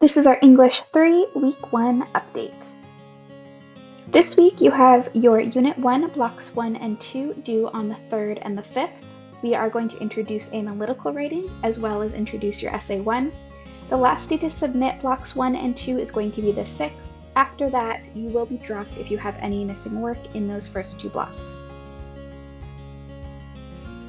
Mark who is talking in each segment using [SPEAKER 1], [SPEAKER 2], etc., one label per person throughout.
[SPEAKER 1] This is our English 3 Week 1 update. This week you have your Unit 1 Blocks 1 and 2 due on the 3rd and the 5th. We are going to introduce analytical writing as well as introduce your Essay 1. The last day to submit Blocks 1 and 2 is going to be the 6th. After that, you will be dropped if you have any missing work in those first 2 blocks.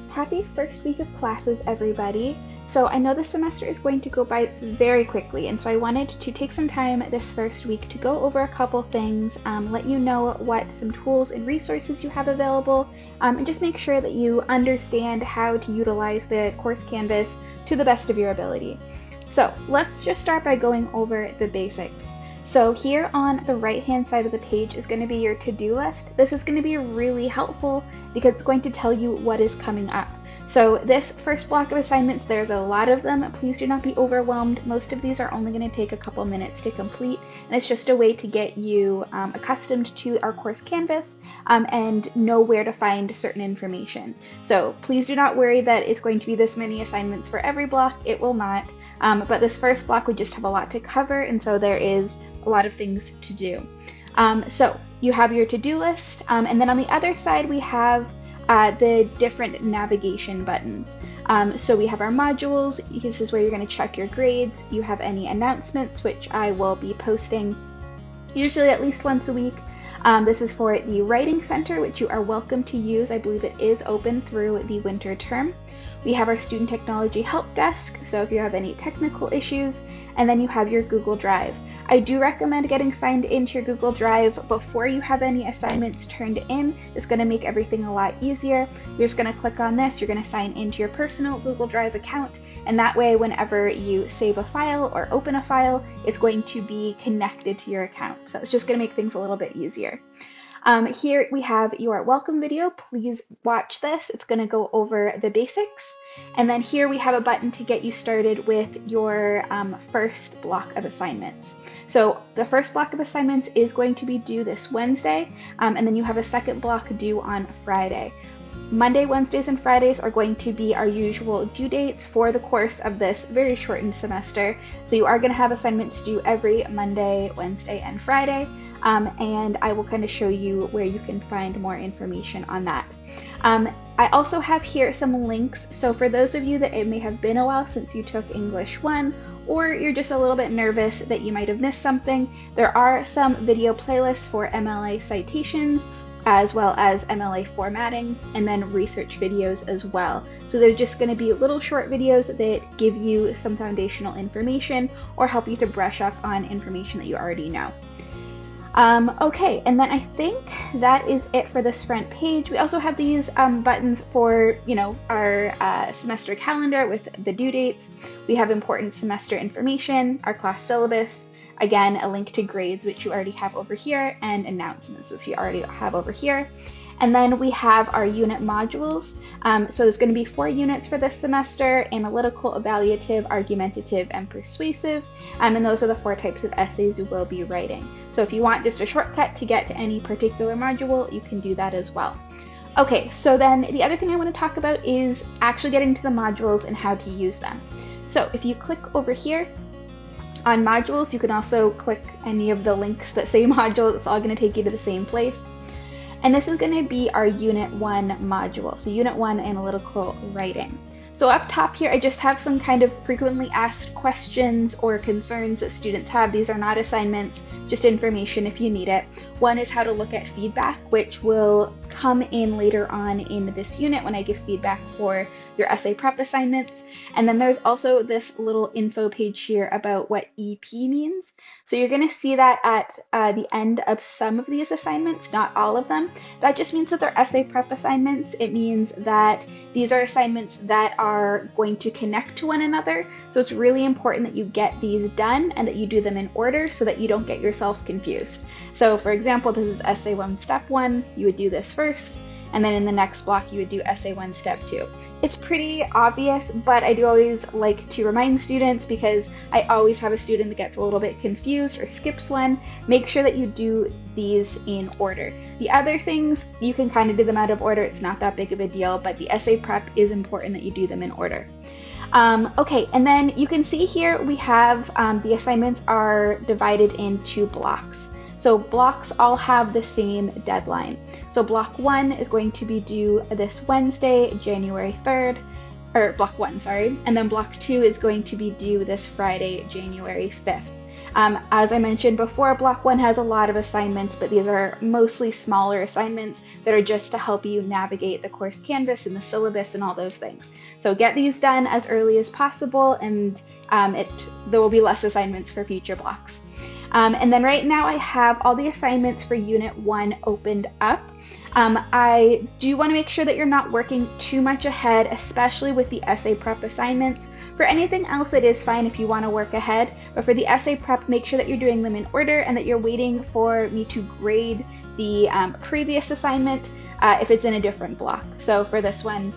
[SPEAKER 1] Happy first week of classes, everybody. So I know this semester is going to go by very quickly, and so I wanted to take some time this first week to go over a couple things, let you know what some tools and resources you have available, and just make sure that you understand how to utilize the course canvas to the best of your ability. So let's just start by going over the basics. So here on the right-hand side of the page is going to be your to-do list. This is going to be really helpful because it's going to tell you what is coming up. So this first block of assignments, there's a lot of them. Please do not be overwhelmed. Most of these are only going to take a couple minutes to complete, and it's just a way to get you accustomed to our course canvas and know where to find certain information. So please do not worry that it's going to be this many assignments for every block. It will not. But this first block we just have a lot to cover, and so there is a lot of things to do. So you have your to-do list, and then on the other side we have the different navigation buttons. So we have our modules. This is where you're going to check your grades. You have any announcements, which I will be posting usually at least once a week. This is for the Writing Center, which you are welcome to use. I believe it is open through the winter term. We have our Student Technology Help Desk, so if you have any technical issues, and then you have your Google Drive. I do recommend getting signed into your Google Drive before you have any assignments turned in. It's going to make everything a lot easier. You're just going to click on this, you're going to sign into your personal Google Drive account, and that way whenever you save a file or open a file, it's going to be connected to your account. So it's just going to make things a little bit easier. Here we have your welcome video. Please watch this. It's going to go over the basics. And then here we have a button to get you started with your first block of assignments. So the first block of assignments is going to be due this Wednesday, and then you have a second block due on Friday. Monday, Wednesdays, and Fridays are going to be our usual due dates for the course of this very shortened semester. So you are going to have assignments due every Monday, Wednesday, and Friday, and I will kind of show you where you can find more information on that. I also have here some links, so for those of you that it may have been a while since you took English 1, or you're just a little bit nervous that you might have missed something, there are some video playlists for MLA citations, as well as MLA formatting, and then research videos as well. So they're just going to be little short videos that give you some foundational information or help you to brush up on information that you already know. Okay, and then I think that is it for this front page. We also have these buttons for, our semester calendar with the due dates. We have important semester information, our class syllabus, again, a link to grades, which you already have over here, and announcements, which you already have over here. And then we have our unit modules. So there's going to be 4 units for this semester: analytical, evaluative, argumentative, and persuasive. And those are the 4 types of essays you will be writing. So if you want just a shortcut to get to any particular module, you can do that as well. Okay, so then the other thing I want to talk about is actually getting to the modules and how to use them. So if you click over here on modules, you can also click any of the links that say modules. It's all going to take you to the same place. And this is going to be our Unit 1 module, so Unit 1 Analytical Writing. So up top here, I just have some kind of frequently asked questions or concerns that students have. These are not assignments, just information if you need it. One is how to look at feedback, which will come in later on in this unit when I give feedback for your essay prep assignments. And then there's also this little info page here about what EP means. So you're going to see that at the end of some of these assignments, not all of them. That just means that they're essay prep assignments. It means that these are assignments that are going to connect to one another. So it's really important that you get these done and that you do them in order so that you don't get yourself confused. So for example, this is Essay 1 Step 1. You would do this first, and then in the next block you would do Essay 1 Step 2. It's pretty obvious, but I do always like to remind students because I always have a student that gets a little bit confused or skips one. Make sure that you do these in order. The other things, you can kind of do them out of order. It's not that big of a deal, but the essay prep is important that you do them in order. Okay, and then you can see here we have the assignments are divided into blocks. So blocks all have the same deadline. So block 1 is going to be due this Wednesday, January 3rd, or block 1, sorry, and then block 2 is going to be due this Friday, January 5th. As I mentioned before, block 1 has a lot of assignments, but these are mostly smaller assignments that are just to help you navigate the course canvas and the syllabus and all those things. So get these done as early as possible, and there will be less assignments for future blocks. And then right now I have all the assignments for Unit 1 opened up. I do want to make sure that you're not working too much ahead, especially with the essay prep assignments. For anything else, it is fine if you want to work ahead, but for the essay prep, make sure that you're doing them in order and that you're waiting for me to grade the previous assignment if it's in a different block. So for this one,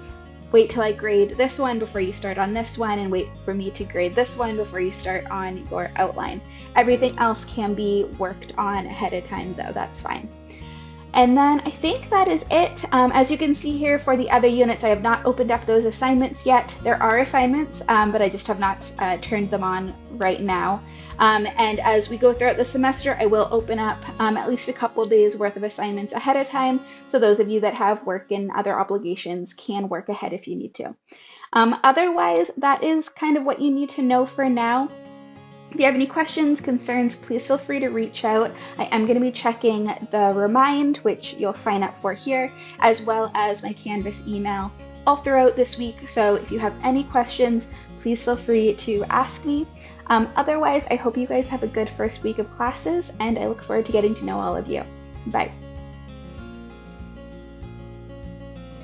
[SPEAKER 1] wait till I grade this one before you start on this one, and wait for me to grade this one before you start on your outline. Everything else can be worked on ahead of time though, that's fine. And then I think that is it. As you can see here for the other units, I have not opened up those assignments yet. There are assignments, but I just have not turned them on right now. And as we go throughout the semester, I will open up at least a couple days worth of assignments ahead of time. So those of you that have work and other obligations can work ahead if you need to. Otherwise, that is kind of what you need to know for now. If you have any questions, concerns, please feel free to reach out. I am going to be checking the Remind, which you'll sign up for here, as well as my Canvas email all throughout this week. So if you have any questions, please feel free to ask me. Otherwise, I hope you guys have a good first week of classes, and I look forward to getting to know all of you. Bye.